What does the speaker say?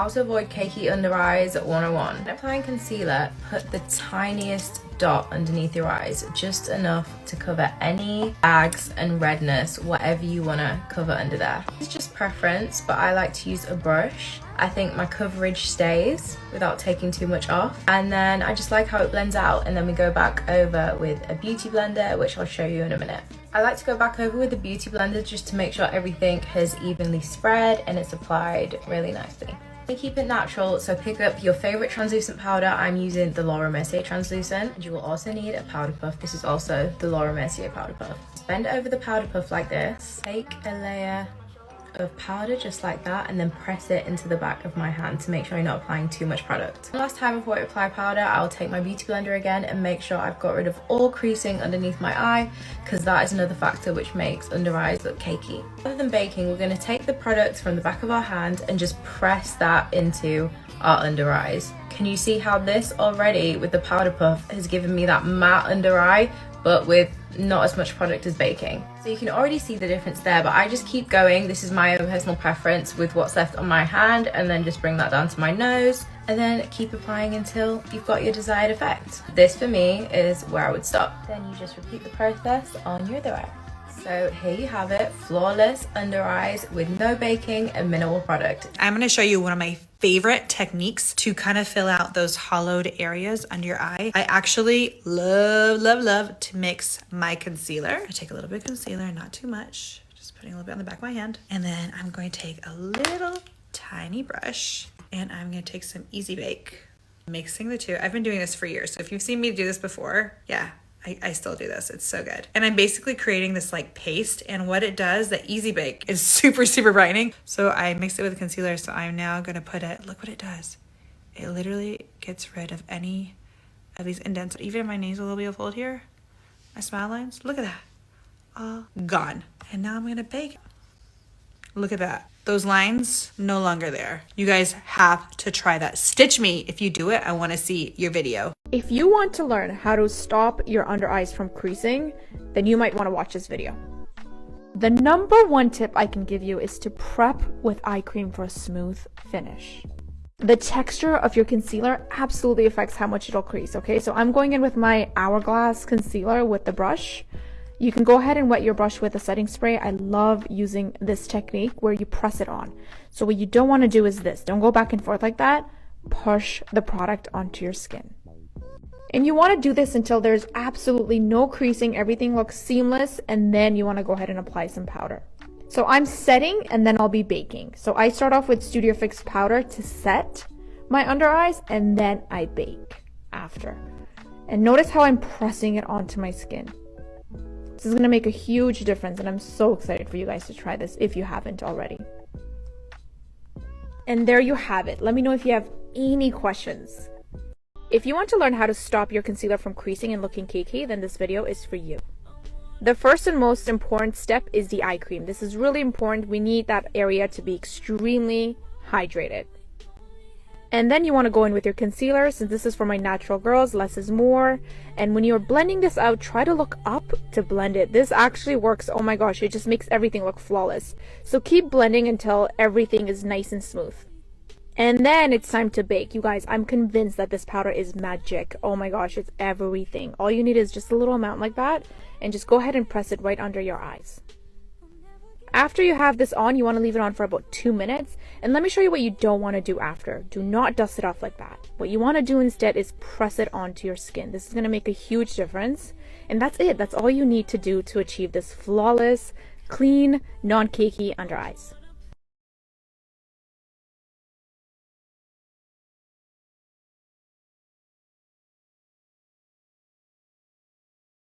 How to avoid cakey under eyes 101. When applying concealer, put the tiniest dot underneath your eyes, just enough to cover any bags and redness, whatever you want to cover under there. It's just preference, but I like to use a brush. I think my coverage stays without taking too much off, and then I just like how it blends out, and then we go back over with a beauty blender, which I'll show you in a minute. I like to go back over with the beauty blender just to make sure everything has evenly spread and it's applied really nicely. Keep it natural, so pick up your favorite translucent powder. I'm using the Laura Mercier translucent, and you will also need a powder puff. This is also the Laura Mercier powder puff. Bend over the powder puff like this, take a layer of powder just like that, and then press it into the back of my hand to make sure you're not applying too much product. Last time before I apply powder, I'll take my beauty blender again and make sure I've got rid of all creasing underneath my eye, because that is another factor which makes under eyes look cakey. Other than baking, we're going to take the product from the back of our hand and just press that into our under eyes. Can you see how this already with the powder puff has given me that matte under eye, but with not as much product as baking? So you can already see the difference there, but I just keep going. This is my own personal preference with what's left on my hand, and then just bring that down to my nose, and then keep applying until you've got your desired effect. This for me is where I would stop. Then you just repeat the process on your other eye. So here you have it, flawless under eyes with no baking and minimal product. I'm going to show you one of my favorite techniques to kind of fill out those hollowed areas under your eye. I actually love to mix my concealer. I take a little bit of concealer, not too much, just putting a little bit on the back of my hand. And then I'm going to take a little tiny brush, and I'm going to take some Easy Bake, mixing the two. I've been doing this for years, so if you've seen me do this before, yeah, I still do this. It's so good. And I'm basically creating this like paste, and what it does, the Easy Bake is super brightening. So I mixed it with concealer. So I'm now going to put it, look what it does. It literally gets rid of any of these indents. Even my nasal will be a fold here, my smile lines, look at that, all gone. And now I'm going to bake. Look at that. Those lines no longer there. You guys have to try that. Stitch me if you do it. I want to see your video. If you want to learn how to stop your under eyes from creasing, then you might want to watch this video. The number one tip I can give you is to prep with eye cream for a smooth finish. The texture of your concealer absolutely affects how much it'll crease, okay? So I'm going in with my Hourglass concealer with the brush. You can go ahead and wet your brush with a setting spray. I love using this technique where you press it on. So what you don't want to do is this. Don't go back and forth like that. Push the product onto your skin. And you want to do this until there's absolutely no creasing. Everything looks seamless. And then you want to go ahead and apply some powder. So I'm setting and then I'll be baking. So I start off with Studio Fix powder to set my under eyes, and then I bake after. And notice how I'm pressing it onto my skin. This is going to make a huge difference, and I'm so excited for you guys to try this if you haven't already. And there you have it. Let me know if you have any questions. If you want to learn how to stop your concealer from creasing and looking cakey, then this video is for you. The first and most important step is the eye cream. This is really important. We need that area to be extremely hydrated. And then you want to go in with your concealer. Since this is for my natural girls, less is more. And when you're blending this out, try to look up to blend it. This actually works. Oh my gosh, it just makes everything look flawless. So keep blending until everything is nice and smooth. And then it's time to bake. You guys, I'm convinced that this powder is magic. Oh my gosh, it's everything. All you need is just a little amount like that, and just go ahead and press it right under your eyes. After you have this on, you want to leave it on for about 2 minutes. And let me show you what you don't want to do after. Do not dust it off like that. What you want to do instead is press it onto your skin. This is going to make a huge difference. And that's it. That's all you need to do to achieve this flawless, clean, non-cakey under eyes.